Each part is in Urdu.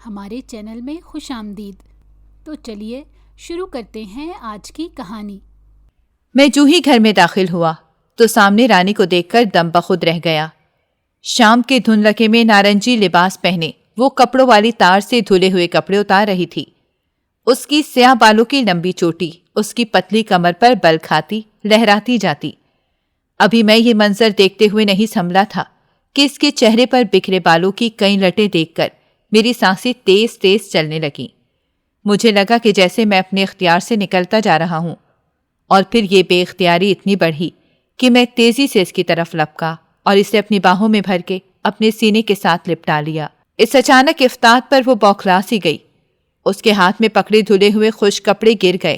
ہمارے چینل میں خوش آمدید۔ تو چلیے شروع کرتے ہیں آج کی کہانی۔ میں جو ہی گھر میں داخل ہوا تو سامنے رانی کو دیکھ کر دم بخود رہ گیا۔ شام کے دھندلکے میں نارنجی لباس پہنے وہ کپڑوں والی تار سے دھلے ہوئے کپڑے اتار رہی تھی۔ اس کی سیاہ بالوں کی لمبی چوٹی اس کی پتلی کمر پر بل کھاتی لہراتی جاتی۔ ابھی میں یہ منظر دیکھتے ہوئے نہیں سنبھلا تھا کہ اس کے چہرے پر بکھرے بالوں کی کئی لٹیں دیکھ کر میری سانسیں تیز تیز چلنے لگیں۔ مجھے لگا کہ جیسے میں اپنے اختیار سے نکلتا جا رہا ہوں، اور پھر یہ بے اختیاری اتنی بڑھی کہ میں تیزی سے اس کی طرف لپکا اور اسے اپنی باہوں میں بھر کے اپنے سینے کے ساتھ لپٹا لیا۔ اس اچانک افتاد پر وہ بوکھلا سی گئی۔ اس کے ہاتھ میں پکڑے دھلے ہوئے خشک کپڑے گر گئے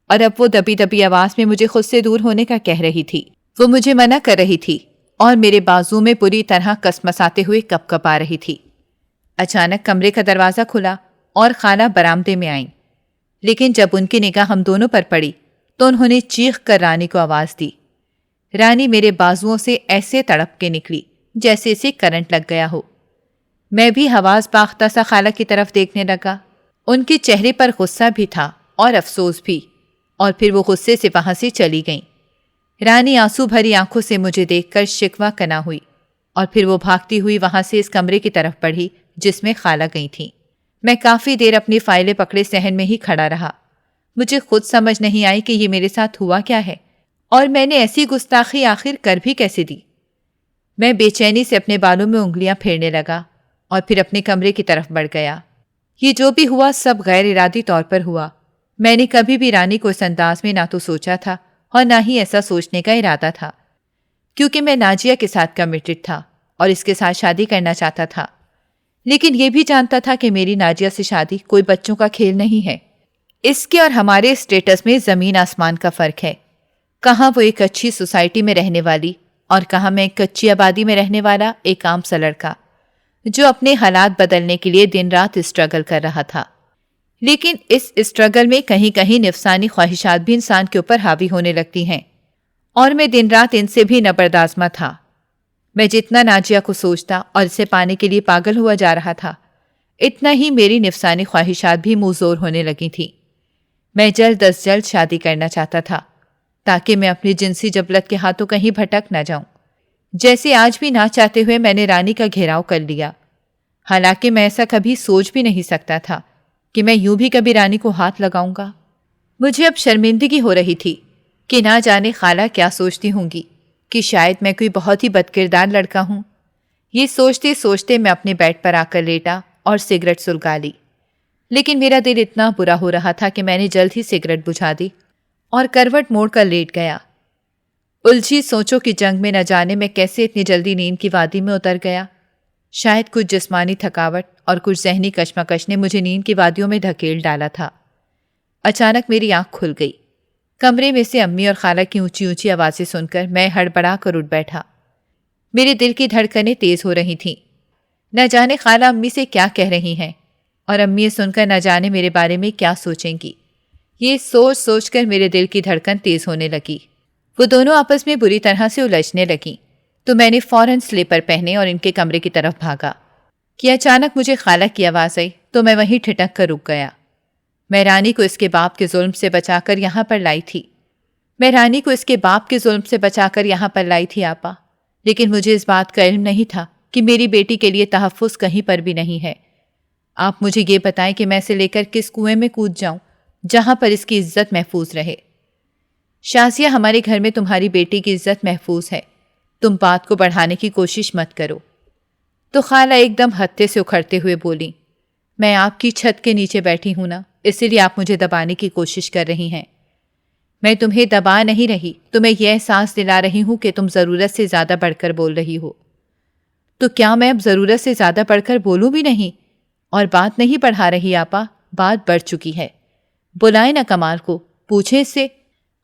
اور اب وہ دبی دبی آواز میں مجھے خود سے دور ہونے کا کہہ رہی تھی۔ وہ مجھے منع کر رہی تھی اور میرے بازو میں پوری طرح کسمساتے ہوئے کپ کپ آ رہی تھی۔ اچانک کمرے کا دروازہ کھلا اور خالہ برآمدے میں آئیں، لیکن جب ان کی نگاہ ہم دونوں پر پڑی تو انہوں نے چیخ کر رانی کو آواز دی۔ رانی میرے بازوؤں سے ایسے تڑپ کے نکلی جیسے اسے کرنٹ لگ گیا ہو۔ میں بھی حواس باختہ سا خالہ کی طرف دیکھنے لگا۔ ان کے چہرے پر غصہ بھی تھا اور افسوس بھی، اور پھر وہ غصے سے وہاں سے چلی گئیں۔ رانی آنسو بھری آنکھوں سے مجھے دیکھ کر شکوہ کنا ہوئی اور پھر وہ بھاگتی ہوئی وہاں سے اس کمرے کی طرف بڑھی جس میں خالہ گئی تھیں۔ میں کافی دیر اپنی فائلیں پکڑے صحن میں ہی کھڑا رہا۔ مجھے خود سمجھ نہیں آئی کہ یہ میرے ساتھ ہوا کیا ہے اور میں نے ایسی گستاخی آخر کر بھی کیسے دی۔ میں بے چینی سے اپنے بالوں میں انگلیاں پھیرنے لگا اور پھر اپنے کمرے کی طرف بڑھ گیا۔ یہ جو بھی ہوا سب غیر ارادی طور پر ہوا۔ میں نے کبھی بھی رانی کو اس انداز میں نہ تو سوچا تھا اور نہ ہی ایسا سوچنے کا ارادہ تھا، کیونکہ میں ناجیہ کے ساتھ کمیٹڈ تھا اور اس کے ساتھ شادی کرنا چاہتا تھا، لیکن یہ بھی جانتا تھا کہ میری ناجیہ سے شادی کوئی بچوں کا کھیل نہیں ہے۔ اس کے اور ہمارے اسٹیٹس میں زمین آسمان کا فرق ہے۔ کہاں وہ ایک اچھی سوسائٹی میں رہنے والی اور کہاں میں ایک کچی آبادی میں رہنے والا ایک عام سا لڑکا جو اپنے حالات بدلنے کے لیے دن رات اسٹرگل کر رہا تھا۔ لیکن اس اسٹرگل میں کہیں کہیں نفسانی خواہشات بھی انسان کے اوپر حاوی ہونے لگتی ہیں، اور میں دن رات ان سے بھی نبردآزما تھا۔ میں جتنا ناجیہ کو سوچتا اور اسے پانے کے لیے پاگل ہوا جا رہا تھا، اتنا ہی میری نفسانی خواہشات بھی منہ زور ہونے لگی تھیں۔ میں جلد از جلد شادی کرنا چاہتا تھا تاکہ میں اپنی جنسی جبلت کے ہاتھوں کہیں بھٹک نہ جاؤں۔ جیسے آج بھی نہ چاہتے ہوئے میں نے رانی کا گھیراؤ کر لیا، حالانکہ میں ایسا کبھی سوچ بھی نہیں سکتا تھا کہ میں یوں بھی کبھی رانی کو ہاتھ لگاؤں گا۔ مجھے اب شرمندگی ہو رہی تھی کہ نہ جانے خالہ کیا سوچتی ہوں گی کہ شاید میں کوئی بہت ہی بد کردار لڑکا ہوں۔ یہ سوچتے سوچتے میں اپنے بیڈ پر آ کر لیٹا اور سگریٹ سلگا لی، لیکن میرا دل اتنا برا ہو رہا تھا کہ میں نے جلد ہی سگریٹ بجھا دی اور کروٹ موڑ کر لیٹ گیا۔ الجھی سوچوں کی جنگ میں نہ جانے میں کیسے اتنی جلدی نیند کی وادی میں اتر گیا۔ شاید کچھ جسمانی تھکاوٹ اور کچھ ذہنی کشمکش نے مجھے نیند کی وادیوں میں دھکیل ڈالا تھا۔ اچانک میری آنکھ کھل گئی۔ کمرے میں سے امی اور خالہ کی اونچی اونچی آوازیں سن کر میں ہڑبڑا کر اٹھ بیٹھا۔ میرے دل کی دھڑکنیں تیز ہو رہی تھیں۔ نہ جانے خالہ امی سے کیا کہہ رہی ہیں اور امی یہ سن کر نہ جانے میرے بارے میں کیا سوچیں گی۔ یہ سوچ سوچ کر میرے دل کی دھڑکن تیز ہونے لگی۔ وہ دونوں آپس میں بری طرح سے الجھنے لگیں تو میں نے فوراً سلیپر پہنے اور ان کے کمرے کی طرف بھاگا کہ اچانک مجھے خالہ کی آواز آئی تو میں وہیں ٹھٹک کر رک گیا۔ میں رانی کو اس کے باپ کے ظلم سے بچا کر یہاں پر لائی تھی آپا، لیکن مجھے اس بات کا علم نہیں تھا کہ میری بیٹی کے لیے تحفظ کہیں پر بھی نہیں ہے۔ آپ مجھے یہ بتائیں کہ میں اسے لے کر کس کنویں میں کود جاؤں جہاں پر اس کی عزت محفوظ رہے۔ شازیہ، ہمارے گھر میں تمہاری بیٹی کی عزت محفوظ ہے، تم بات کو بڑھانے کی کوشش مت کرو۔ تو خالہ ایک دم ہتھے سے اکھڑتے ہوئے بولی، میں آپ کی چھت کے نیچے بیٹھی ہوں نا، اسی لیے آپ مجھے دبانے کی کوشش کر رہی ہیں۔ میں تمہیں دبا نہیں رہی، تمہیں یہ احساس دلا رہی ہوں کہ تم ضرورت سے زیادہ بڑھ کر بول رہی ہو۔ تو کیا میں اب ضرورت سے زیادہ بڑھ کر بولوں بھی نہیں؟ اور بات نہیں بڑھا رہی آپا، بات بڑھ چکی ہے۔ بلائیں نا کمال کو، پوچھیں اس سے۔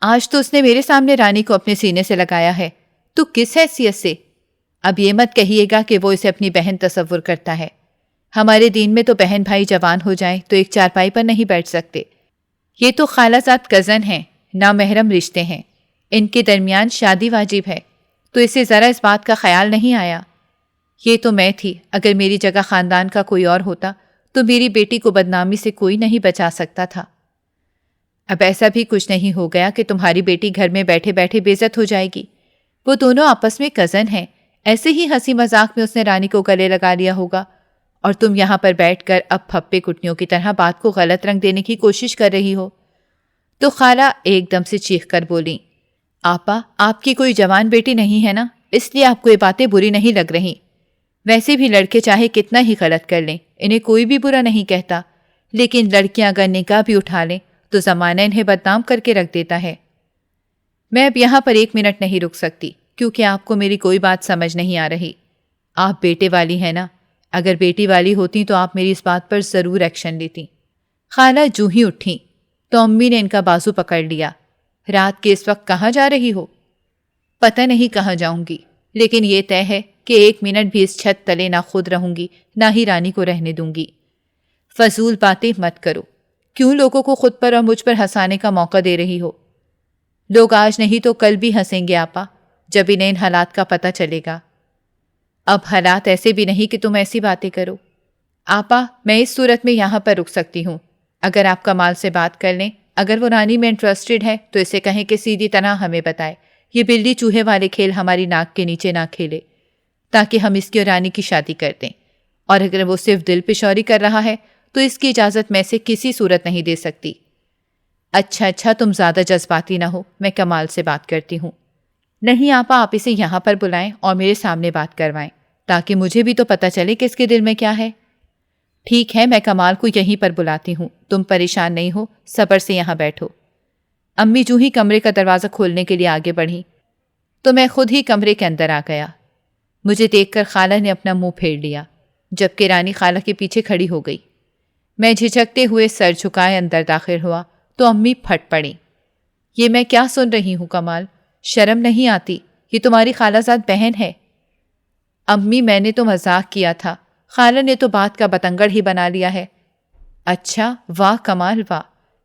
آج تو اس نے میرے سامنے رانی کو اپنے سینے سے لگایا ہے، تو کس حیثیت سے؟ اب یہ مت کہیے گا کہ وہ اسے اپنی بہن تصور کرتا ہے۔ ہمارے دین میں تو بہن بھائی جوان ہو جائیں تو ایک چارپائی پر نہیں بیٹھ سکتے۔ یہ تو خالہ زاد کزن ہیں، نامحرم رشتے ہیں، ان کے درمیان شادی واجب ہے، تو اسے ذرا اس بات کا خیال نہیں آیا۔ یہ تو میں تھی، اگر میری جگہ خاندان کا کوئی اور ہوتا تو میری بیٹی کو بدنامی سے کوئی نہیں بچا سکتا تھا۔ اب ایسا بھی کچھ نہیں ہو گیا کہ تمہاری بیٹی گھر میں بیٹھے بیٹھے بے عزت ہو جائے گی۔ وہ دونوں آپس میں کزن ہیں، ایسے ہی ہنسی مذاق میں اس نے رانی کو گلے لگا لیا ہوگا، اور تم یہاں پر بیٹھ کر اب پھپے کٹنیوں کی طرح بات کو غلط رنگ دینے کی کوشش کر رہی ہو۔ تو خالہ ایک دم سے چیخ کر بولی، آپا آپ کی کوئی جوان بیٹی نہیں ہے نا، اس لیے آپ کو یہ باتیں بری نہیں لگ رہی۔ ویسے بھی لڑکے چاہے کتنا ہی غلط کر لیں، انہیں کوئی بھی برا نہیں کہتا، لیکن لڑکیاں اگر نکاح بھی اٹھا لیں تو زمانہ انہیں بدنام کر کے رکھ دیتا ہے۔ میں اب یہاں پر 1 منٹ نہیں رک سکتی، کیونکہ آپ کو میری کوئی بات سمجھ نہیں آ رہی۔ آپ بیٹے والی ہیں نا، اگر بیٹی والی ہوتی تو آپ میری اس بات پر ضرور ایکشن لیتی۔ خالہ جو ہی اٹھیں تو امی نے ان کا بازو پکڑ لیا۔ رات کے اس وقت کہاں جا رہی ہو؟ پتہ نہیں کہاں جاؤں گی، لیکن یہ طے ہے کہ 1 منٹ بھی اس چھت تلے نہ خود رہوں گی نہ ہی رانی کو رہنے دوں گی۔ فضول باتیں مت کرو، کیوں لوگوں کو خود پر اور مجھ پر ہنسانے کا موقع دے رہی ہو؟ لوگ آج نہیں تو کل بھی ہنسیں گے آپا، جب انہیں ان حالات کا پتہ چلے گا۔ اب حالات ایسے بھی نہیں کہ تم ایسی باتیں کرو۔ آپا میں اس صورت میں یہاں پر رک سکتی ہوں، اگر آپ کمال سے بات کر لیں، اگر وہ رانی میں انٹرسٹڈ ہے تو اسے کہیں کہ سیدھی طرح ہمیں بتائے، یہ بلی چوہے والے کھیل ہماری ناک کے نیچے نہ کھیلے، تاکہ ہم اس کی اور رانی کی شادی کر دیں، اور اگر وہ صرف دل پشوری کر رہا ہے تو اس کی اجازت میں سے کسی صورت نہیں دے سکتی۔ اچھا تم زیادہ جذباتی نہ ہو، میں کمال سے بات کرتی ہوں۔ نہیں آپا آپ اسے یہاں پر بلائیں اور میرے سامنے بات کروائیں، تاکہ مجھے بھی تو پتہ چلے کہ اس کے دل میں کیا ہے۔ ٹھیک ہے میں کمال کو یہیں پر بلاتی ہوں، تم پریشان نہیں ہو، صبر سے یہاں بیٹھو۔ امی جو ہی کمرے کا دروازہ کھولنے کے لیے آگے بڑھی تو میں خود ہی کمرے کے اندر آ گیا۔ مجھے دیکھ کر خالہ نے اپنا منہ پھیر لیا، جبکہ رانی خالہ کے پیچھے کھڑی ہو گئی۔ میں جھجکتے ہوئے سر جھکائے اندر داخل ہوا تو امی پھٹ پڑیں۔ یہ میں کیا سن رہی ہوں کمال؟ شرم نہیں آتی؟ یہ تمہاری خالہ زاد بہن ہے۔ امی میں نے تو مذاق کیا تھا، خالہ نے تو بات کا بتنگڑ ہی بنا لیا ہے۔ اچھا واہ کمال واہ،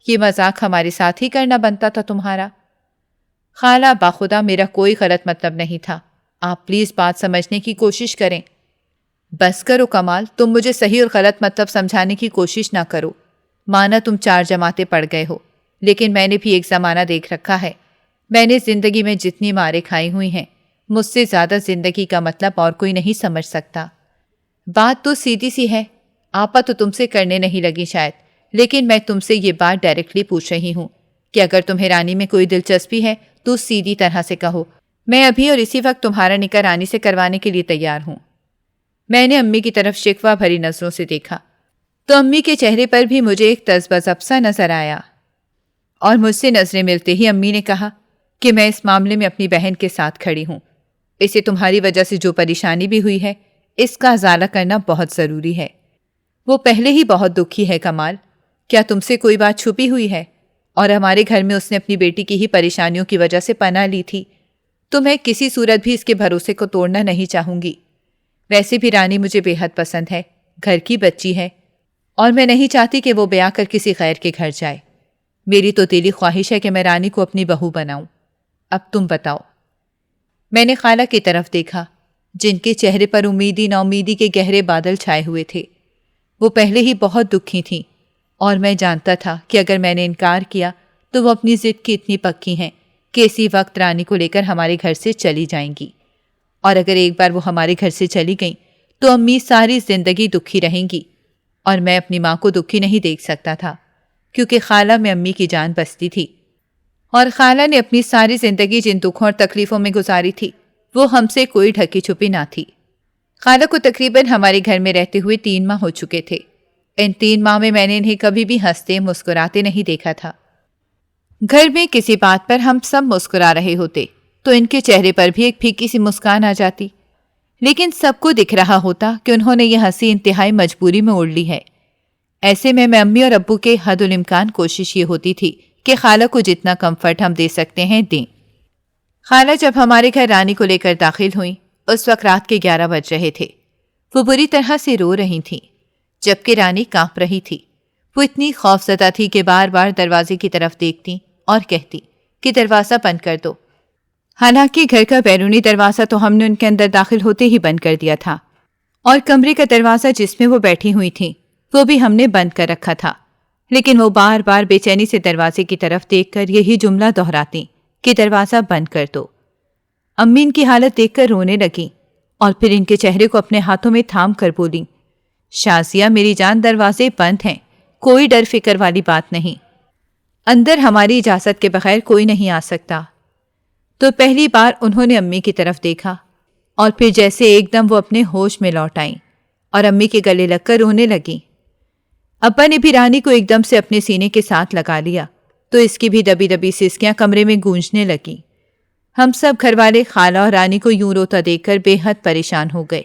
یہ مذاق ہمارے ساتھ ہی کرنا بنتا تھا تمہارا۔ خالہ باخدا میرا کوئی غلط مطلب نہیں تھا، آپ پلیز بات سمجھنے کی کوشش کریں۔ بس کرو کمال، تم مجھے صحیح اور غلط مطلب سمجھانے کی کوشش نہ کرو۔ مانا تم 4 جماعتیں پڑھ گئے ہو، لیکن میں نے بھی ایک زمانہ دیکھ رکھا ہے۔ میں نے زندگی میں جتنی ماریں کھائی ہوئی ہیں، مجھ سے زیادہ زندگی کا مطلب اور کوئی نہیں سمجھ سکتا۔ بات تو سیدھی سی ہے، آپا تو تم سے کرنے نہیں لگی شاید، لیکن میں تم سے یہ بات ڈائریکٹلی پوچھ رہی ہوں کہ اگر تمہیں رانی میں کوئی دلچسپی ہے تو سیدھی طرح سے کہو، میں ابھی اور اسی وقت تمہارا نکاح رانی سے کروانے کے لیے تیار ہوں۔ میں نے امی کی طرف شکوہ بھری نظروں سے دیکھا تو امی کے چہرے پر بھی مجھے ایک تذبذب سا نظر آیا، اور مجھ سے نظریں ملتے ہی امی نے کہا کہ میں اس معاملے میں اپنی بہن کے ساتھ کھڑی ہوں۔ اسے تمہاری وجہ سے جو پریشانی بھی ہوئی ہے، اس کا ازالہ کرنا بہت ضروری ہے۔ وہ پہلے ہی بہت دکھی ہے کمال، کیا تم سے کوئی بات چھپی ہوئی ہے؟ اور ہمارے گھر میں اس نے اپنی بیٹی کی ہی پریشانیوں کی وجہ سے پناہ لی تھی، تو میں کسی صورت بھی اس کے بھروسے کو توڑنا نہیں چاہوں گی۔ ویسے بھی رانی مجھے بے حد پسند ہے، گھر کی بچی ہے، اور میں نہیں چاہتی کہ وہ بیاہ کر کسی غیر کے گھر جائے۔ میری تو دلی خواہش ہے کہ میں رانی کو اپنی بہو بناؤں۔ اب تم بتاؤ۔ میں نے خالہ کی طرف دیکھا، جن کے چہرے پر امیدی نا امیدی کے گہرے بادل چھائے ہوئے تھے۔ وہ پہلے ہی بہت دکھی تھیں، اور میں جانتا تھا کہ اگر میں نے انکار کیا تو وہ اپنی ضد کی اتنی پکی ہیں کہ اسی وقت رانی کو لے کر ہمارے گھر سے چلی جائیں گی، اور اگر ایک بار وہ ہمارے گھر سے چلی گئیں تو امی ساری زندگی دکھی رہیں گی، اور میں اپنی ماں کو دکھی نہیں دیکھ سکتا تھا، کیونکہ خالہ میں امی کی جان بستی تھی، اور خالہ نے اپنی ساری زندگی جن دکھوں اور تکلیفوں میں گزاری تھی وہ ہم سے کوئی ڈھکی چھپی نہ تھی۔ خالہ کو تقریباً ہمارے گھر میں رہتے ہوئے 3 ماہ ہو چکے تھے۔ ان 3 ماہ میں نے انہیں کبھی بھی ہنستے مسکراتے نہیں دیکھا تھا۔ گھر میں کسی بات پر ہم سب مسکرا رہے ہوتے تو ان کے چہرے پر بھی ایک پھیکی سی مسکان آ جاتی، لیکن سب کو دکھ رہا ہوتا کہ انہوں نے یہ ہنسی انتہائی مجبوری میں اوڑھ لی ہے۔ ایسے میں امی اور ابو کے حد الامکان کوشش یہ ہوتی تھی کہ خالہ کو جتنا کمفرٹ ہم دے سکتے ہیں دیں۔ خالہ جب ہمارے گھر رانی کو لے کر داخل ہوئیں، اس وقت رات کے 11 بج رہے تھے۔ وہ بری طرح سے رو رہی تھیں، جبکہ رانی کانپ رہی تھی۔ وہ اتنی خوفزدہ تھی کہ بار بار دروازے کی طرف دیکھتی اور کہتی کہ دروازہ بند کر دو۔ حالانکہ گھر کا بیرونی دروازہ تو ہم نے ان کے اندر داخل ہوتے ہی بند کر دیا تھا، اور کمرے کا دروازہ جس میں وہ بیٹھی ہوئی تھیں وہ بھی ہم نے بند کر رکھا تھا، لیکن وہ بار بار بے چینی سے دروازے کی طرف دیکھ کر یہی جملہ دہراتی کہ دروازہ بند کر دو۔ امی ان کی حالت دیکھ کر رونے لگیں اور پھر ان کے چہرے کو اپنے ہاتھوں میں تھام کر بولیں، شازیہ میری جان، دروازے بند ہیں، کوئی ڈر فکر والی بات نہیں، اندر ہماری اجازت کے بغیر کوئی نہیں آ سکتا۔ تو پہلی بار انہوں نے امی کی طرف دیکھا اور پھر جیسے ایک دم وہ اپنے ہوش میں لوٹ آئیں اور امی کے گلے لگ کر رونے لگیں۔ ابا نے بھی رانی کو ایک دم سے اپنے سینے کے ساتھ لگا لیا تو اس کی بھی دبی دبی سسکیاں کمرے میں گونجنے لگیں۔ ہم سب گھر والے خالہ اور رانی کو یوں روتا دیکھ کر بے حد پریشان ہو گئے،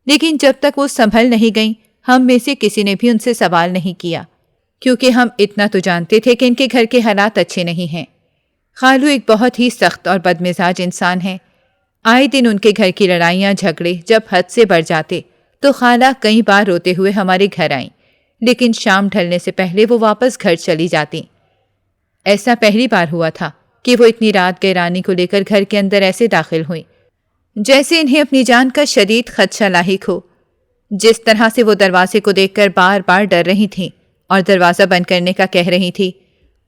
لیکن جب تک وہ سنبھل نہیں گئیں ہم میں سے کسی نے بھی ان سے سوال نہیں کیا، کیونکہ ہم اتنا تو جانتے تھے کہ ان کے گھر کے حالات اچھے نہیں ہیں۔ خالو ایک بہت ہی سخت اور بدمزاج انسان ہیں۔ آئے دن ان کے گھر کی لڑائیاں جھگڑے جب حد سے بڑھ جاتے تو خالہ کئی بار روتے ہوئے ہمارے گھر آئیں، لیکن شام ڈھلنے سے پہلے وہ واپس گھر چلی جاتی۔ ایسا پہلی بار ہوا تھا کہ وہ اتنی رات گئے رانی کو لے کر گھر کے اندر ایسے داخل ہوئیں جیسے انہیں اپنی جان کا شدید خدشہ لاحق ہو۔ جس طرح سے وہ دروازے کو دیکھ کر بار بار ڈر رہی تھیں اور دروازہ بند کرنے کا کہہ رہی تھی،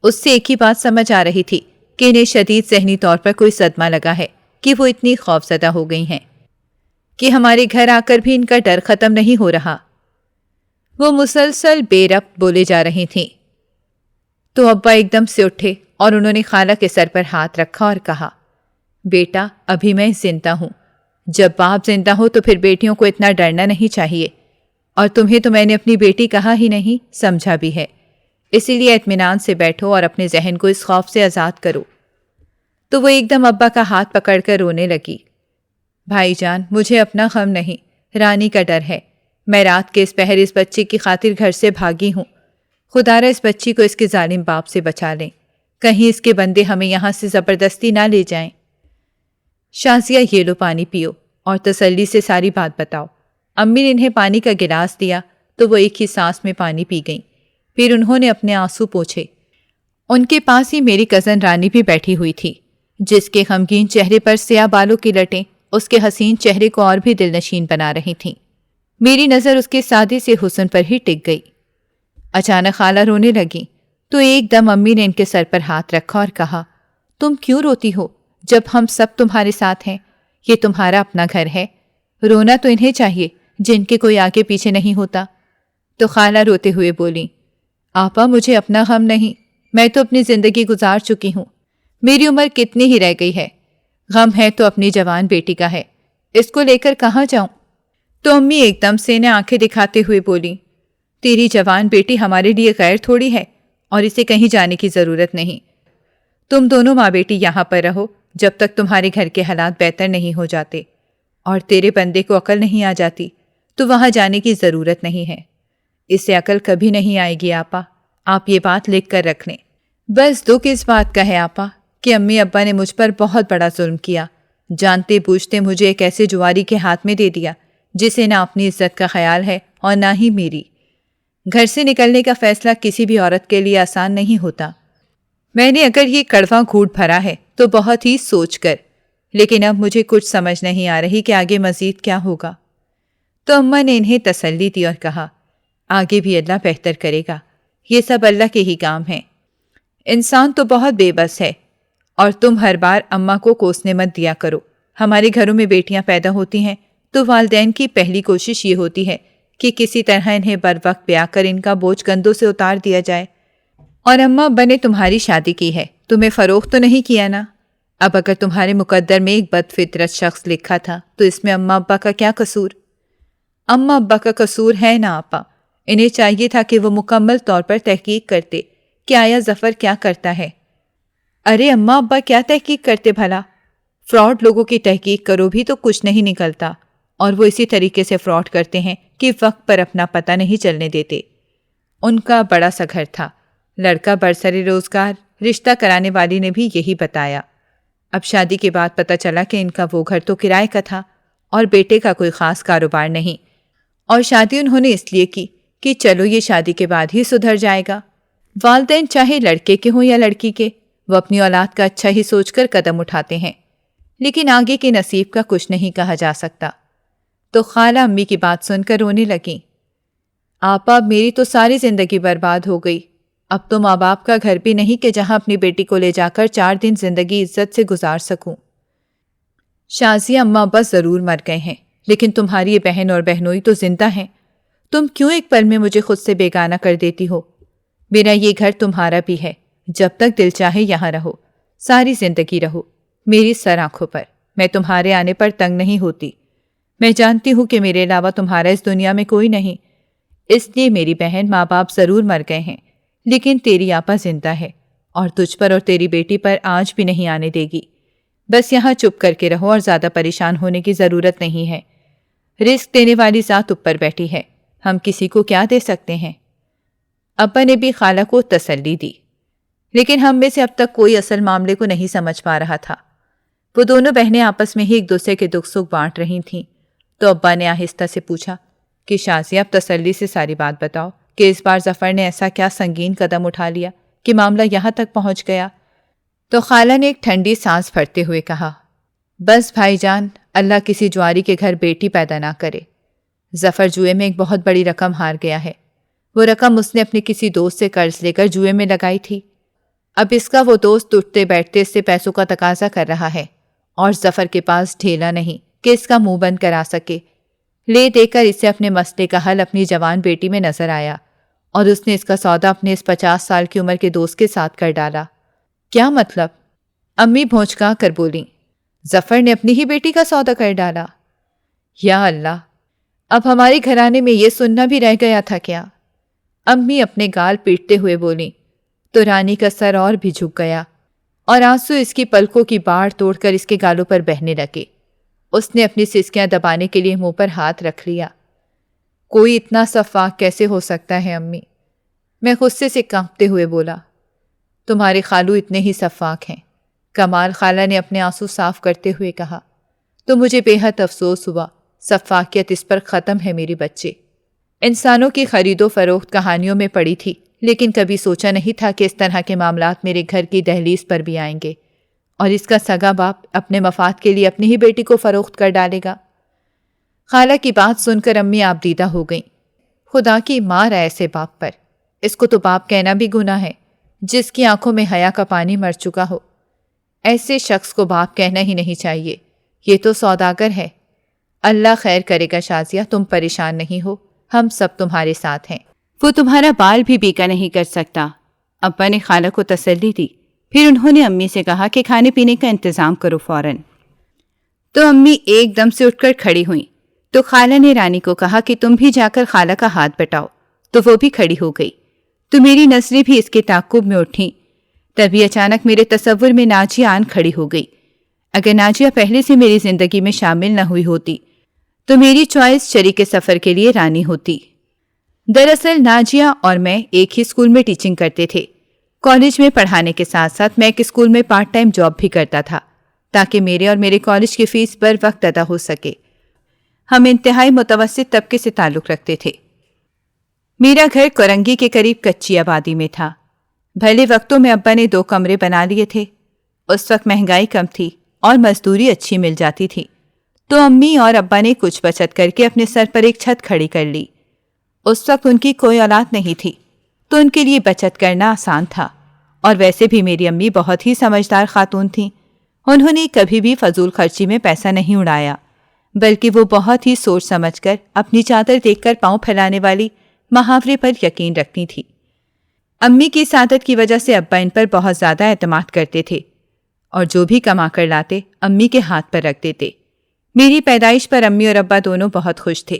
اس سے ایک ہی بات سمجھ آ رہی تھی کہ انہیں شدید ذہنی طور پر کوئی صدمہ لگا ہے کہ وہ اتنی خوفزدہ ہو گئی ہیں کہ ہمارے گھر آ کر بھی ان کا ڈر ختم نہیں ہو رہا۔ وہ مسلسل بے ربط بولے جا رہی تھیں تو ابا ایک دم سے اٹھے اور انہوں نے خالہ کے سر پر ہاتھ رکھا اور کہا، بیٹا ابھی میں زندہ ہوں، جب باپ زندہ ہو تو پھر بیٹیوں کو اتنا ڈرنا نہیں چاہیے، اور تمہیں تو میں نے اپنی بیٹی کہا ہی نہیں، سمجھا بھی ہے، اسی لیے اطمینان سے بیٹھو اور اپنے ذہن کو اس خوف سے آزاد کرو۔ تو وہ ایک دم ابا کا ہاتھ پکڑ کر رونے لگی۔ بھائی جان، مجھے اپنا غم نہیں، رانی کا ڈر ہے۔ میں رات کے اس پہر اس بچی کی خاطر گھر سے بھاگی ہوں۔ خدا را اس بچی کو اس کے ظالم باپ سے بچا لیں، کہیں اس کے بندے ہمیں یہاں سے زبردستی نہ لے جائیں۔ شازیہ یہ لو پانی پیو اور تسلی سے ساری بات بتاؤ۔ امی نے انہیں پانی کا گلاس دیا تو وہ ایک ہی سانس میں پانی پی گئیں، پھر انہوں نے اپنے آنسو پوچھے۔ ان کے پاس ہی میری کزن رانی بھی بیٹھی ہوئی تھی، جس کے غمگین چہرے پر سیاہ بالوں کی لٹیں اس کے حسین چہرے کو اور بھی دل نشین بنا رہی تھیں۔ میری نظر اس کے سادے سے حسن پر ہی ٹک گئی۔ اچانک خالہ رونے لگیں تو ایک دم امی نے ان کے سر پر ہاتھ رکھا اور کہا، تم کیوں روتی ہو جب ہم سب تمہارے ساتھ ہیں؟ یہ تمہارا اپنا گھر ہے، رونا تو انہیں چاہیے جن کے کوئی آگے پیچھے نہیں ہوتا۔ تو خالہ روتے ہوئے بولیں، آپا مجھے اپنا غم نہیں، میں تو اپنی زندگی گزار چکی ہوں، میری عمر کتنی ہی رہ گئی ہے، غم ہے تو اپنی جوان بیٹی کا ہے، اس کو لے کر کہاں جاؤں؟ تو امی ایک دم سے انہیں آنکھیں دکھاتے ہوئے بولیں، تیری جوان بیٹی ہمارے لیے غیر تھوڑی ہے اور اسے کہیں جانے کی ضرورت نہیں، تم دونوں ماں بیٹی یہاں پر رہو جب تک تمہارے گھر کے حالات بہتر نہیں ہو جاتے، اور تیرے بندے کو عقل نہیں آ جاتی تو وہاں جانے کی ضرورت نہیں ہے، اسے عقل کبھی نہیں آئے گی آپا، آپ یہ بات لکھ کر رکھ لیں۔ بس دکھ اس بات کا ہے آپا کہ امی ابا نے مجھ پر بہت بڑا ظلم کیا، جانتے بوجھتے مجھے ایک ایسے جواری کے ہاتھ میں دے دیا جسے نہ اپنی عزت کا خیال ہے اور نہ ہی میری۔ گھر سے نکلنے کا فیصلہ کسی بھی عورت کے لیے آسان نہیں ہوتا، میں نے اگر یہ کڑوا گھونٹ بھرا ہے تو بہت ہی سوچ کر، لیکن اب مجھے کچھ سمجھ نہیں آ رہی کہ آگے مزید کیا ہوگا۔ تو اماں نے انہیں تسلی دی اور کہا، آگے بھی اللہ بہتر کرے گا، یہ سب اللہ کے ہی کام ہیں، انسان تو بہت بے بس ہے، اور تم ہر بار اماں کو کوسنے مت دیا کرو۔ ہمارے گھروں میں بیٹیاں پیدا ہوتی ہیں تو والدین کی پہلی کوشش یہ ہوتی ہے کہ کسی طرح انہیں بر وقت بیاہ کر ان کا بوجھ کندھوں سے اتار دیا جائے۔ اور اماں ابا نے تمہاری شادی کی ہے، تمہیں فروخت تو نہیں کیا نا؟ اب اگر تمہارے مقدر میں ایک بد فطرت شخص لکھا تھا تو اس میں اماں ابا کا کیا قصور؟ اماں ابا کا قصور ہے نا آپا، انہیں چاہیے تھا کہ وہ مکمل طور پر تحقیق کرتے کہ آیا ظفر کیا کرتا ہے۔ ارے اماں ابا کیا تحقیق کرتے بھلا؟ فراڈ لوگوں کی تحقیق کرو بھی تو کچھ نہیں نکلتا، اور وہ اسی طریقے سے فراڈ کرتے ہیں کہ وقت پر اپنا پتہ نہیں چلنے دیتے۔ ان کا بڑا سا گھر تھا، لڑکا برسر روزگار، رشتہ کرانے والی نے بھی یہی بتایا۔ اب شادی کے بعد پتہ چلا کہ ان کا وہ گھر تو کرائے کا تھا اور بیٹے کا کوئی خاص کاروبار نہیں، اور شادی انہوں نے اس لیے کی کہ چلو یہ شادی کے بعد ہی سدھر جائے گا۔ والدین چاہے لڑکے کے ہوں یا لڑکی کے، وہ اپنی اولاد کا اچھا ہی سوچ کر قدم اٹھاتے ہیں، لیکن آگے کے نصیب کا کچھ نہیں کہا جا سکتا۔ تو خالہ امی کی بات سن کر رونے لگیں۔ آپا اب میری تو ساری زندگی برباد ہو گئی. اب تو ماں باپ کا گھر بھی نہیں کہ جہاں اپنی بیٹی کو لے جا کر 4 دن زندگی عزت سے گزار سکوں. شازیہ اماں ابا ضرور مر گئے ہیں لیکن تمہاری یہ بہن اور بہنوئی تو زندہ ہیں. تم کیوں ایک پل میں مجھے خود سے بیگانہ کر دیتی ہو؟ میرا یہ گھر تمہارا بھی ہے. جب تک دل چاہے یہاں رہو، ساری زندگی رہو میری سر آنکھوں پر. میں تمہارے آنے پر تنگ نہیں ہوتی. میں جانتی ہوں کہ میرے علاوہ تمہارا اس دنیا میں کوئی نہیں. اس لیے میری بہن ماں باپ ضرور مر گئے ہیں لیکن تیری آپا زندہ ہے اور تجھ پر اور تیری بیٹی پر آج بھی نہیں آنے دے گی. بس یہاں چپ کر کے رہو اور زیادہ پریشان ہونے کی ضرورت نہیں ہے. رزق دینے والی ذات اوپر بیٹھی ہے، ہم کسی کو کیا دے سکتے ہیں؟ ابا نے بھی خالہ کو تسلی دی لیکن ہم میں سے اب تک کوئی اصل معاملے کو نہیں سمجھ پا رہا تھا. وہ دونوں بہنیں آپس میں ہی ایک دوسرے کے دکھ سکھ بانٹ رہی تھیں. تو ابا نے آہستہ سے پوچھا کہ شازیہ اب تسلی سے ساری بات بتاؤ کہ اس بار ظفر نے ایسا کیا سنگین قدم اٹھا لیا کہ معاملہ یہاں تک پہنچ گیا. تو خالہ نے ایک ٹھنڈی سانس بھرتے ہوئے کہا، بس بھائی جان، اللہ کسی جواری کے گھر بیٹی پیدا نہ کرے. ظفر جوئے میں ایک بہت بڑی رقم ہار گیا ہے. وہ رقم اس نے اپنے کسی دوست سے قرض لے کر جوئے میں لگائی تھی. اب اس کا وہ دوست اٹھتے بیٹھتے اس سے پیسوں کا تقاضا کر رہا ہے اور ظفر کے پاس ڈھیلا نہیں کہ اس کا منہ بند کرا سکے. لے دے کر اسے اپنے مسئلے کا حل اپنی جوان بیٹی میں نظر آیا اور اس نے اس کا سودا اپنے اس 50 سال کی عمر کے دوست کے ساتھ کر ڈالا. کیا مطلب؟ امی بھونچکا کر بولیں، ظفر نے اپنی ہی بیٹی کا سودا کر ڈالا؟ یا اللہ، اب ہمارے گھرانے میں یہ سننا بھی رہ گیا تھا کیا؟ امی اپنے گال پیٹتے ہوئے بولیں تو رانی کا سر اور بھی جھک گیا اور آنسو اس کی پلکوں کی باڑ توڑ کر اس کے گالوں پر بہنے لگے. اس نے اپنی سسکیاں دبانے کے لیے منہ پر ہاتھ رکھ لیا. کوئی اتنا سفاک کیسے ہو سکتا ہے امی؟ میں غصے سے کانپتے ہوئے بولا. تمہارے خالو اتنے ہی سفاک ہیں. کمال خالہ نے اپنے آنسو صاف کرتے ہوئے کہا. تو مجھے بے حد افسوس ہوا. سفاکیت اس پر ختم ہے میرے بچے. انسانوں کی خرید و فروخت کہانیوں میں پڑی تھی لیکن کبھی سوچا نہیں تھا کہ اس طرح کے معاملات میرے گھر کی دہلیز پر بھی آئیں گے اور اس کا سگا باپ اپنے مفاد کے لیے اپنی ہی بیٹی کو فروخت کر ڈالے گا. خالہ کی بات سن کر امی آبدیدہ ہو گئیں. خدا کی مار ہے ایسے باپ پر. اس کو تو باپ کہنا بھی گناہ ہے جس کی آنکھوں میں حیا کا پانی مر چکا ہو. ایسے شخص کو باپ کہنا ہی نہیں چاہیے. یہ تو سوداگر ہے. اللہ خیر کرے گا شازیہ، تم پریشان نہیں ہو، ہم سب تمہارے ساتھ ہیں. وہ تمہارا بال بھی بیکا نہیں کر سکتا. ابا نے خالہ کو تسلی دی. پھر انہوں نے امی سے کہا کہ کھانے پینے کا انتظام کرو فوراً. تو امی ایک دم سے اٹھ کر کھڑی ہوئیں. تو خالہ نے رانی کو کہا کہ تم بھی جا کر خالہ کا ہاتھ بٹاؤ. تو وہ بھی کھڑی ہو گئی. تو میری نظریں بھی اس کے تعاقب میں اٹھیں. تبھی اچانک میرے تصور میں ناجیہ آن کھڑی ہو گئی. اگر ناجیہ پہلے سے میری زندگی میں شامل نہ ہوئی ہوتی تو میری چوائس شریک سفر کے لیے رانی ہوتی. دراصل ناجیہ اور میں ایک ہی اسکول میں ٹیچنگ کرتے تھے. کالج میں پڑھانے کے ساتھ ساتھ میں ایک اسکول میں پارٹ ٹائم جاب بھی کرتا تھا تاکہ میرے اور میرے کالج کی فیس بر وقت ادا ہو سکے. ہم انتہائی متوسط طبقے سے تعلق رکھتے تھے. میرا گھر کورنگی کے قریب کچی آبادی میں تھا. بھلے وقتوں میں ابا نے 2 کمرے بنا لیے تھے. اس وقت مہنگائی کم تھی اور مزدوری اچھی مل جاتی تھی تو امی اور ابا نے کچھ بچت کر کے اپنے سر پر ایک چھت کھڑی کر لی. اس وقت ان کی کوئی اولاد نہیں تھی تو ان کے لیے بچت کرنا آسان تھا اور ویسے بھی میری امی بہت ہی سمجھدار خاتون تھیں. انہوں نے کبھی بھی فضول خرچی میں پیسہ نہیں اڑایا بلکہ وہ بہت ہی سوچ سمجھ کر اپنی چادر دیکھ کر پاؤں پھیلانے والی محاورے پر یقین رکھتی تھی. امی کی سعادت کی وجہ سے ابا ان پر بہت زیادہ اعتماد کرتے تھے اور جو بھی کما کر لاتے امی کے ہاتھ پر رکھ دیتے. میری پیدائش پر امی اور ابا دونوں بہت خوش تھے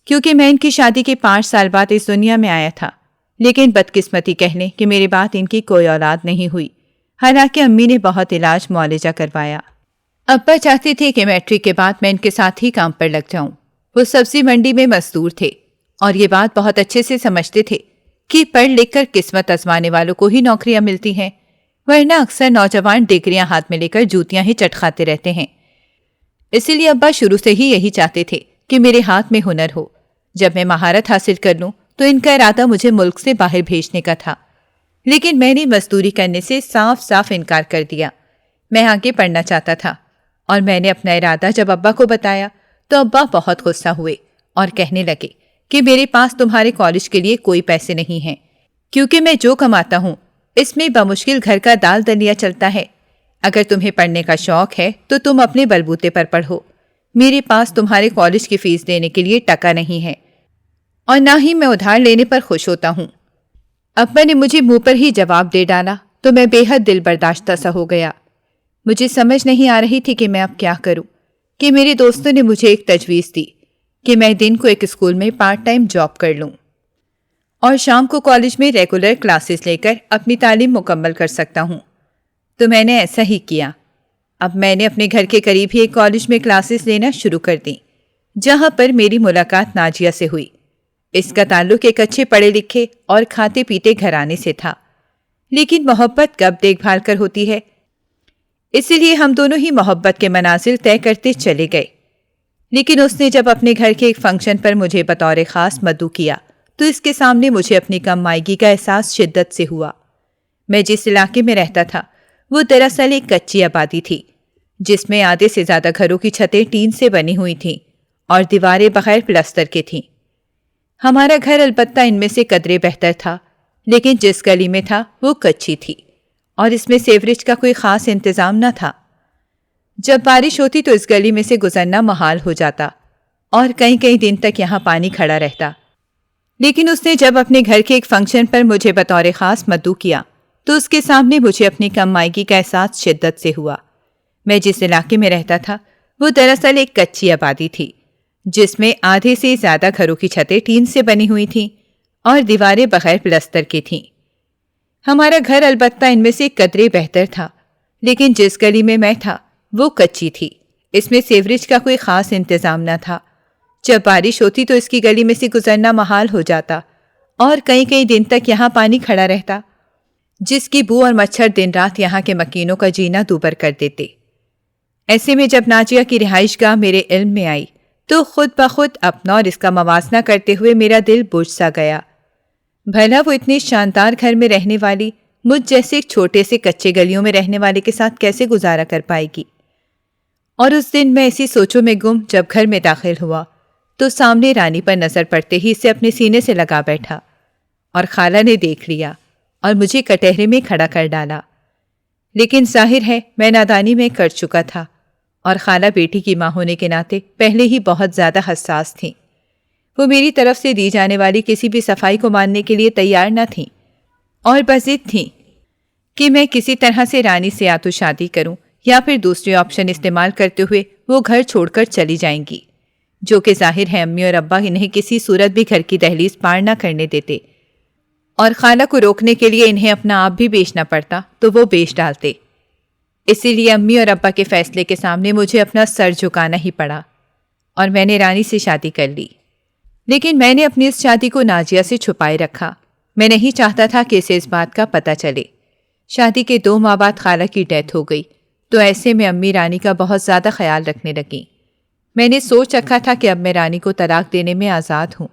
کیونکہ میں ان کی شادی کے 5 سال بعد اس دنیا میں آیا تھا. لیکن بدقسمتی کہہ لیں کہ میرے بعد ان کی کوئی اولاد نہیں ہوئی. حالانکہ امی نے بہت علاج معالجہ کروایا. ابا چاہتے تھے کہ میٹرک کے بعد میں ان کے ساتھ ہی کام پر لگ جاؤں. وہ سبزی منڈی میں مزدور تھے اور یہ بات بہت اچھے سے سمجھتے تھے کہ پڑھ لکھ کر قسمت آزمانے والوں کو ہی نوکریاں ملتی ہیں، ورنہ اکثر نوجوان ڈگریاں ہاتھ میں لے کر جوتیاں ہی چٹ کھاتے رہتے ہیں. اسی لیے ابا شروع سے ہی یہی چاہتے تھے کہ میرے ہاتھ میں ہنر ہو. جب میں مہارت حاصل کر لوں تو ان کا ارادہ مجھے ملک سے باہر بھیجنے کا تھا. لیکن میں نے مزدوری کرنے سے صاف صاف انکار کر دیا. میں آگے پڑھنا چاہتا تھا اور میں نے اپنا ارادہ جب ابا کو بتایا تو ابا بہت غصہ ہوئے اور کہنے لگے کہ میرے پاس تمہارے کالج کے لیے کوئی پیسے نہیں ہیں، کیونکہ میں جو کماتا ہوں اس میں بمشکل گھر کا دال دلیا چلتا ہے۔ اگر تمہیں پڑھنے کا شوق ہے تو تم اپنے بلبوتے پر پڑھو۔ میرے پاس تمہارے کالج کی فیس دینے کے لیے ٹکا نہیں ہے، اور نہ ہی میں ادھار لینے پر خوش ہوتا ہوں۔ ابا نے مجھے منہ پر ہی جواب دے ڈالا تو میں بے حد دل برداشتہ سا ہو گیا۔ مجھے سمجھ نہیں آ رہی تھی کہ میں اب کیا کروں، کہ میرے دوستوں نے مجھے ایک تجویز دی کہ میں دن کو ایک اسکول میں پارٹ ٹائم جاب کر لوں اور شام کو کالج میں ریگولر کلاسز لے کر اپنی تعلیم مکمل کر سکتا ہوں۔ تو میں نے ایسا ہی کیا۔ اب میں نے اپنے گھر کے قریب ہی ایک کالج میں کلاسز لینا شروع کر دیں، جہاں پر میری ملاقات ناجیہ سے ہوئی۔ اس کا تعلق ایک اچھے پڑھے لکھے اور کھاتے پیتے گھرانے سے تھا، لیکن محبت کب دیکھ بھال کر ہوتی ہے، اسی لیے ہم دونوں ہی محبت کے منازل طے کرتے چلے گئے۔ لیکن اس نے جب اپنے گھر کے ایک فنکشن پر مجھے بطور خاص مدعو کیا تو اس کے سامنے مجھے اپنی کم مائیگی کا احساس شدت سے ہوا۔ میں جس علاقے میں رہتا تھا وہ دراصل ایک کچی آبادی تھی، جس میں آدھے سے زیادہ گھروں کی چھتیں ٹین سے بنی ہوئی تھیں اور دیواریں بغیر پلستر کے تھیں۔ ہمارا گھر البتہ ان میں سے قدرے بہتر تھا، لیکن جس گلی میں تھا وہ کچی تھی اور اس میں سیوریج کا کوئی خاص انتظام نہ تھا۔ جب بارش ہوتی تو اس گلی میں سے گزرنا محال ہو جاتا اور کئی کئی دن تک یہاں پانی کھڑا رہتا۔ لیکن اس نے جب اپنے گھر کے ایک فنکشن پر مجھے بطور خاص مدعو کیا تو اس کے سامنے مجھے اپنی کم مائیگی کا احساس شدت سے ہوا۔ میں جس علاقے میں رہتا تھا وہ دراصل ایک کچی آبادی تھی، جس میں آدھے سے زیادہ گھروں کی چھتیں ٹین سے بنی ہوئی تھیں اور دیواریں بغیر پلستر کی تھیں۔ ہمارا گھر البتہ ان میں سے قدرے بہتر تھا، لیکن جس گلی میں تھا وہ کچی تھی، اس میں سیوریج کا کوئی خاص انتظام نہ تھا۔ جب بارش ہوتی تو اس کی گلی میں سے گزرنا محال ہو جاتا اور کئی کئی دن تک یہاں پانی کھڑا رہتا، جس کی بو اور مچھر دن رات یہاں کے مکینوں کا جینا دوبر کر دیتے۔ ایسے میں جب ناجیہ کی رہائش گاہ میرے علم میں آئی تو خود بخود اپنا اور اس کا موازنہ کرتے ہوئے میرا دل بجھ سا گیا۔ بھلا وہ اتنے شاندار گھر میں رہنے والی مجھ جیسے ایک چھوٹے سے کچے گلیوں میں رہنے والے کے ساتھ کیسے گزارا کر پائے گی؟ اور اس دن میں ایسی سوچوں میں گم جب گھر میں داخل ہوا تو سامنے رانی پر نظر پڑتے ہی اسے اپنے سینے سے لگا بیٹھا، اور خالہ نے دیکھ لیا اور مجھے کٹہرے میں کھڑا کر ڈالا۔ لیکن ظاہر ہے میں نادانی میں کر چکا تھا، اور خالہ بیٹی کی ماں ہونے کے ناطے پہلے ہی بہت زیادہ حساس تھیں۔ وہ میری طرف سے دی جانے والی کسی بھی صفائی کو ماننے کے لیے تیار نہ تھیں اور بضد تھیں کہ میں کسی طرح سے رانی سے یا تو شادی کروں یا پھر دوسری آپشن استعمال کرتے ہوئے وہ گھر چھوڑ کر چلی جائیں گی، جو کہ ظاہر ہے امی اور ابا انہیں کسی صورت بھی گھر کی دہلیز پار نہ کرنے دیتے، اور خالہ کو روکنے کے لیے انہیں اپنا آپ بھی بیچنا پڑتا تو وہ بیچ ڈالتے۔ اسی لیے امی اور ابا کے فیصلے کے سامنے مجھے اپنا سر جھکانا ہی پڑا اور میں نے رانی سے شادی کر لی۔ لیکن میں نے اپنی اس شادی کو ناجیہ سے چھپائے رکھا۔ میں نہیں چاہتا تھا کہ اسے اس بات کا پتہ چلے۔ شادی کے 2 ماہ بعد خالہ کی ڈیتھ ہو گئی تو ایسے میں امی رانی کا بہت زیادہ خیال رکھنے لگیں۔ میں نے سوچ رکھا تھا کہ اب میں رانی کو طلاق دینے میں آزاد ہوں،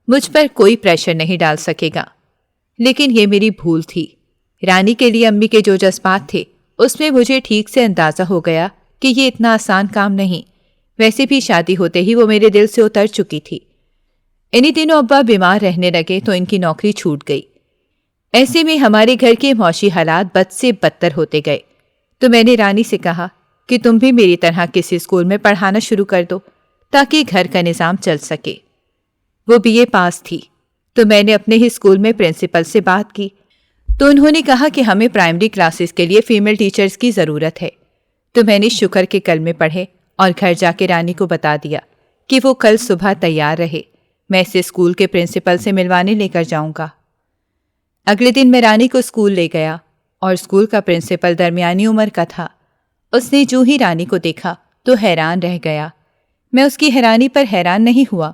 مجھ پر کوئی پریشر نہیں ڈال سکے گا۔ لیکن یہ میری بھول تھی۔ رانی کے لیے امی کے جو جذبات تھے اس میں مجھے ٹھیک سے اندازہ ہو گیا کہ یہ اتنا آسان کام نہیں۔ ویسے بھی شادی ہوتے ہی وہ میرے دل سے اتر چکی تھی۔ انہی دنوں ابا بیمار رہنے لگے تو ان کی نوکری چھوٹ گئی۔ ایسے میں ہمارے گھر کے معاشی حالات بد سے بدتر ہوتے گئے تو میں نے رانی سے کہا کہ تم بھی میری طرح کسی اسکول میں پڑھانا شروع کر دو تاکہ گھر کا نظام چل سکے۔ وہ BA پاس تھی تو میں نے اپنے ہی اسکول میں پرنسپل سے بات کی تو انہوں نے کہا کہ ہمیں پرائمری کلاسز کے لیے فیمیل ٹیچرز کی ضرورت ہے۔ تو میں نے شکر کے کلمے پڑھے اور گھر جا کے رانی کو بتا دیا کہ وہ کل صبح تیار رہے، میں اسے اسکول کے پرنسپل سے ملوانے لے کر جاؤں گا۔ اگلے دن میں رانی کو اسکول لے گیا اور اسکول کا پرنسپل درمیانی عمر کا تھا۔ اس نے جو ہی رانی کو دیکھا تو حیران رہ گیا۔ میں اس کی حیرانی پر حیران نہیں ہوا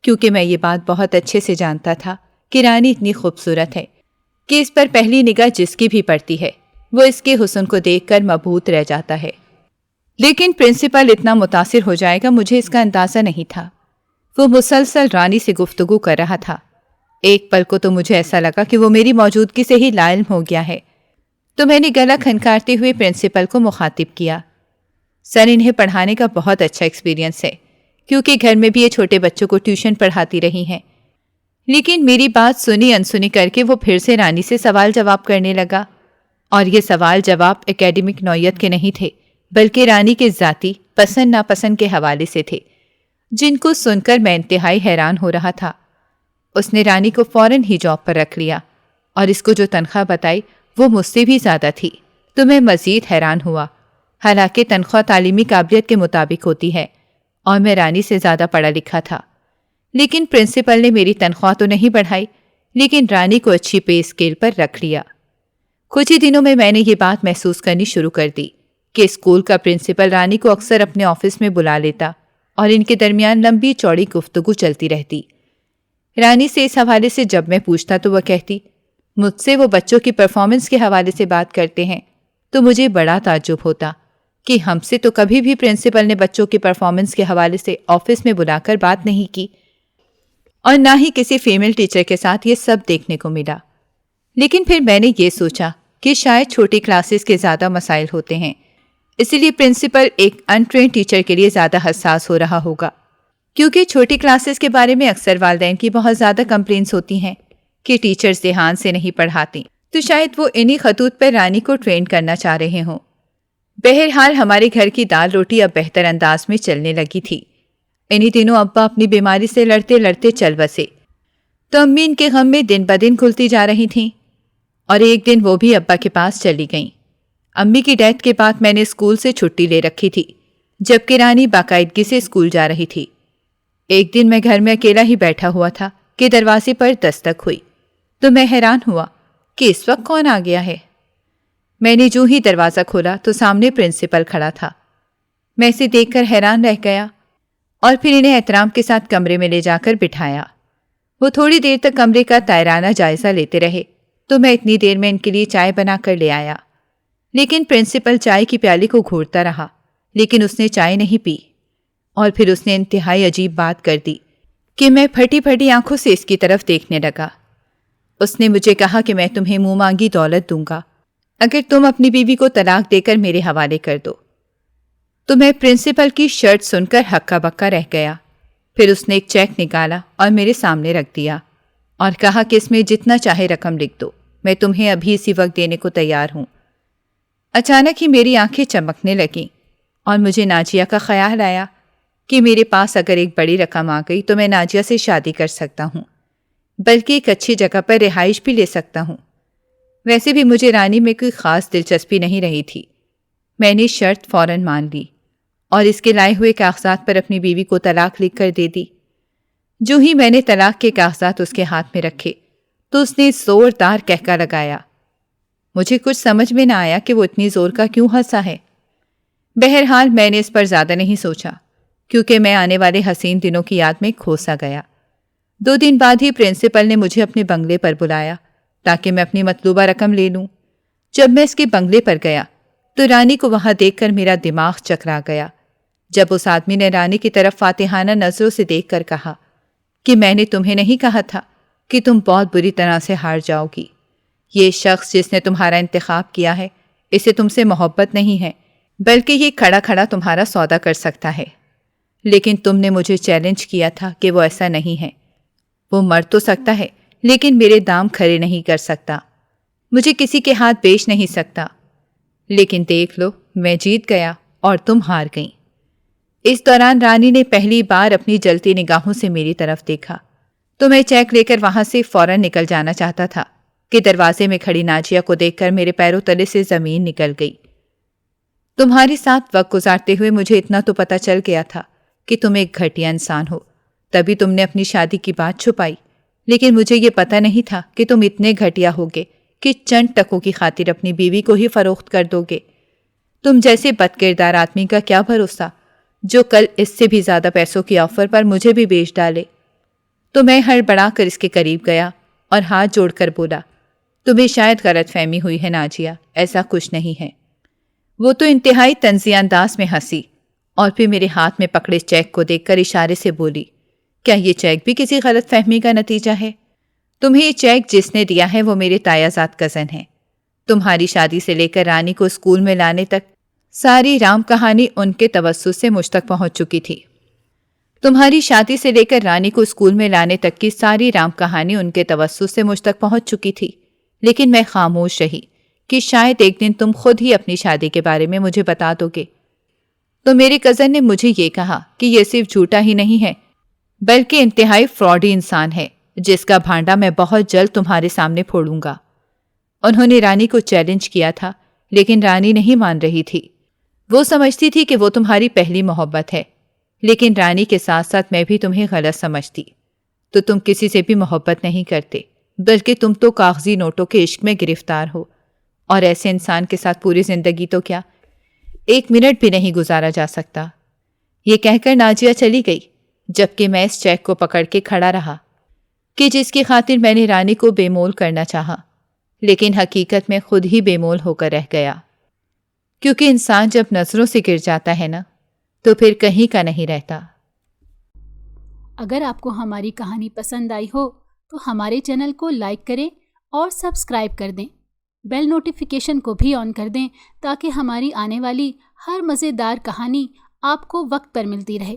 کیونکہ میں یہ بات بہت اچھے سے جانتا تھا کہ رانی اتنی خوبصورت ہے کہ اس پر پہلی نگاہ جس کی بھی پڑتی ہے وہ اس کے حسن کو دیکھ کر مبہوت رہ جاتا ہے۔ لیکن پرنسپل اتنا متاثر ہو جائے گا مجھے اس کا اندازہ نہیں تھا۔ وہ مسلسل رانی سے گفتگو کر رہا تھا۔ ایک پل کو تو مجھے ایسا لگا کہ وہ میری موجودگی سے ہی لا علم ہو گیا ہے، تو میں نے گلا کھنکارتے ہوئے پرنسپل کو مخاطب کیا۔ سر، انہیں پڑھانے کا بہت اچھا ایکسپیرینس ہے کیونکہ گھر میں بھی یہ چھوٹے بچوں کو ٹیوشن پڑھاتی رہی ہیں۔ لیکن میری بات سنی انسنی کر کے وہ پھر سے رانی سے سوال جواب کرنے لگا، اور یہ سوال جواب اکیڈمک نوعیت کے نہیں تھے، بلکہ رانی کے ذاتی پسند ناپسند کے حوالے سے تھے، جن کو سن کر میں انتہائی حیران ہو رہا تھا۔ اس نے رانی کو فوراً ہی جاب پر رکھ لیا، اور اس کو جو تنخواہ بتائی وہ مجھ سے بھی زیادہ تھی، تو میں مزید حیران ہوا۔ حالانکہ تنخواہ تعلیمی قابلیت کے مطابق ہوتی ہے، اور میں رانی سے زیادہ پڑھا لکھا تھا، لیکن پرنسپل نے میری تنخواہ تو نہیں بڑھائی، لیکن رانی کو اچھی پے اسکیل پر رکھ لیا۔ کچھ ہی دنوں میں نے یہ بات محسوس کرنی شروع کر دی کہ اسکول کا پرنسپل رانی کو اکثر اپنے آفس میں بلا لیتا، اور ان کے درمیان لمبی چوڑی گفتگو چلتی رہتی۔ رانی سے اس حوالے سے جب میں پوچھتا تو وہ کہتی، مجھ سے وہ بچوں کی پرفارمنس کے حوالے سے بات کرتے ہیں، تو مجھے بڑا تعجب ہوتا کہ ہم سے تو کبھی بھی پرنسپل نے بچوں کی پرفارمنس کے حوالے سے آفس میں بلا کر بات نہیں کی، اور نہ ہی کسی فیمیل ٹیچر کے ساتھ یہ سب دیکھنے کو ملا۔ لیکن پھر میں نے یہ سوچا کہ شاید چھوٹی کلاسز کے زیادہ مسائل ہوتے ہیں، اسی لیے پرنسپل ایک انٹرینڈ ٹیچر کے لیے زیادہ حساس ہو رہا ہوگا، کیونکہ چھوٹی کلاسز کے بارے میں اکثر والدین کی بہت زیادہ کمپلینس ہوتی ہیں کہ ٹیچرز دھیان سے نہیں پڑھاتی، تو شاید وہ انہی خطوط پر رانی کو ٹرین کرنا چاہ رہے ہوں۔ بہرحال ہمارے گھر کی دال روٹی اب بہتر انداز میں چلنے لگی تھی۔ انہی دنوں ابا اپنی بیماری سے لڑتے لڑتے چل بسے، تو امی ان کے غم میں دن بدن کھلتی جا رہی تھیں، اور ایک دن وہ بھی ابا کے پاس چلی گئیں۔ امی کی ڈیتھ کے بعد میں نے اسکول سے چھٹی لے رکھی تھی، جبکہ رانی باقاعدگی سے اسکول جا رہی تھی۔ ایک دن میں گھر میں اکیلا ہی بیٹھا ہوا تھا کہ دروازے پر دستک ہوئی، تو میں حیران ہوا کہ اس وقت کون آ گیا ہے۔ میں نے جو ہی دروازہ کھولا تو سامنے پرنسپل کھڑا تھا۔ میں اسے دیکھ کر حیران رہ گیا، اور پھر انہیں احترام کے ساتھ کمرے میں لے جا کر بٹھایا۔ وہ تھوڑی دیر تک کمرے کا تائرانہ جائزہ لیتے رہے، تو میں اتنی دیر میں ان کے لیے چائے بنا کر لے آیا۔ لیکن پرنسپل چائے کی پیالی کو گھورتا رہا، لیکن اس نے چائے نہیں پی، اور پھر اس نے انتہائی عجیب بات کر دی کہ میں پھٹی پھٹی آنکھوں سے اس کی طرف دیکھنے لگا۔ اس نے مجھے کہا کہ میں تمہیں منہ مانگی دولت دوں گا اگر تم اپنی بیوی کو طلاق دے کر میرے حوالے کر دو۔ تو میں پرنسپل کی شرط سن کر ہکا بکا رہ گیا۔ پھر اس نے ایک چیک نکالا اور میرے سامنے رکھ دیا، اور کہا کہ اس میں جتنا چاہے رقم لکھ دو، میں تمہیں ابھی اسی وقت دینے کو تیار ہوں۔ اچانک ہی میری آنکھیں چمکنے لگیں، اور مجھے ناجیہ کا خیال آیا کہ میرے پاس اگر ایک بڑی رقم آ گئی تو میں ناجیہ سے شادی کر سکتا ہوں، بلکہ ایک اچھی جگہ پر رہائش بھی لے سکتا ہوں۔ ویسے بھی مجھے رانی میں کوئی خاص دلچسپی نہیں رہی تھی۔ میں نے شرط فوراً مان لی، اور اس کے لائے ہوئے کاغذات پر اپنی بیوی کو طلاق لکھ کر دے دی۔ جو ہی میں نے طلاق کے کاغذات اس کے ہاتھ میں رکھے تو اس نے زوردار کہکا لگایا۔ مجھے کچھ سمجھ میں نہ آیا کہ وہ اتنی زور کا کیوں ہنسا ہے۔ بہرحال میں نے اس پر زیادہ نہیں سوچا، کیونکہ میں آنے والے حسین دنوں کی یاد میں کھوسا گیا۔ 2 دن بعد ہی پرنسپل نے مجھے اپنے بنگلے پر بلایا تاکہ میں اپنی مطلوبہ رقم لے لوں۔ جب میں اس کے بنگلے پر گیا تو رانی کو وہاں دیکھ کر میرا دماغ چکرا گیا۔ جب اس آدمی نے رانی کی طرف فاتحانہ نظروں سے دیکھ کر کہا کہ میں نے تمہیں نہیں کہا تھا کہ تم بہت بری طرح سے ہار جاؤ گی۔ یہ شخص جس نے تمہارا انتخاب کیا ہے، اسے تم سے محبت نہیں ہے، بلکہ یہ کھڑا کھڑا تمہارا سودا کر سکتا ہے۔ لیکن تم نے مجھے چیلنج کیا تھا کہ وہ ایسا نہیں ہے۔ وہ مر تو سکتا ہے، لیکن میرے دام کھڑے نہیں کر سکتا، مجھے کسی کے ہاتھ بیچ نہیں سکتا۔ لیکن دیکھ لو، میں جیت گیا اور تم ہار گئیں۔ اس دوران رانی نے پہلی بار اپنی جلتی نگاہوں سے میری طرف دیکھا، تو میں چیک لے کر وہاں سے فوراً نکل جانا چاہتا تھا کہ دروازے میں کھڑی ناجیہ کو دیکھ کر میرے پیروں تلے سے زمین نکل گئی۔ تمہارے ساتھ وقت گزارتے ہوئے مجھے اتنا تو پتہ چل گیا تھا کہ تم ایک گھٹیا انسان ہو، تبھی تم نے اپنی شادی کی بات چھپائی، لیکن مجھے یہ پتہ نہیں تھا کہ تم اتنے گھٹیا ہوگے کہ چند ٹکوں کی خاطر اپنی بیوی کو ہی فروخت کر دو گے۔ تم جیسے بد کردار آدمی کا کیا بھروسہ جو کل اس سے بھی زیادہ پیسوں کی آفر پر مجھے بھی بیچ ڈالے۔ تو میں ہڑبڑا کر اس کے قریب گیا اور ہاتھ جوڑ کر بولا، تمہیں شاید غلط فہمی ہوئی ہے ناجیہ، ایسا کچھ نہیں ہے۔ وہ تو انتہائی طنزیہ انداز میں ہنسی، اور پھر میرے ہاتھ میں پکڑے چیک کو دیکھ کر اشارے سے بولی، کیا یہ چیک بھی کسی غلط فہمی کا نتیجہ ہے؟ تمہیں یہ چیک جس نے دیا ہے وہ میرے تایازاد کزن ہے۔ تمہاری شادی سے لے کر رانی کو اسکول میں لانے تک ساری رام کہانی ان کے توسط سے مجھ تک پہنچ چکی تھی۔ تمہاری شادی سے لے کر رانی کو اسکول میں لانے تک کی ساری رام کہانی ان کے توسط سے مجھ تک پہنچ چکی تھی، لیکن میں خاموش رہی کہ شاید ایک دن تم خود ہی اپنی شادی کے بارے میں مجھے بتا دو گے۔ تو میرے کزن نے مجھے یہ کہا کہ یہ صرف جھوٹا ہی نہیں ہے بلکہ انتہائی فراڈی انسان ہے جس کا بھانڈا میں بہت جلد تمہارے سامنے پھوڑوں گا۔ انہوں نے رانی کو چیلنج کیا تھا، لیکن رانی نہیں مان رہی تھی۔ وہ سمجھتی تھی کہ وہ تمہاری پہلی محبت ہے، لیکن رانی کے ساتھ ساتھ میں بھی تمہیں غلط سمجھتی۔ تو تم کسی سے بھی محبت نہیں کرتے، بلکہ تم تو کاغذی نوٹوں کے عشق میں گرفتار ہو، اور ایسے انسان کے ساتھ پوری زندگی تو کیا 1 منٹ بھی نہیں گزارا جا سکتا۔ یہ کہہ کر نازیہ چلی گئی، جبکہ میں اس چیک کو پکڑ کے کھڑا رہا کہ جس کی خاطر میں نے رانی کو بے مول کرنا چاہا، لیکن حقیقت میں خود ہی بے مول ہو کر رہ گیا، کیونکہ انسان جب نظروں سے گر جاتا ہے نا تو پھر کہیں کا نہیں رہتا۔ اگر آپ کو ہماری کہانی پسند آئی ہو تو ہمارے چینل کو لائک کریں اور سبسکرائب کر دیں، بیل نوٹیفیکیشن کو بھی آن کر دیں تاکہ ہماری آنے والی ہر مزیدار کہانی آپ کو وقت پر ملتی رہے۔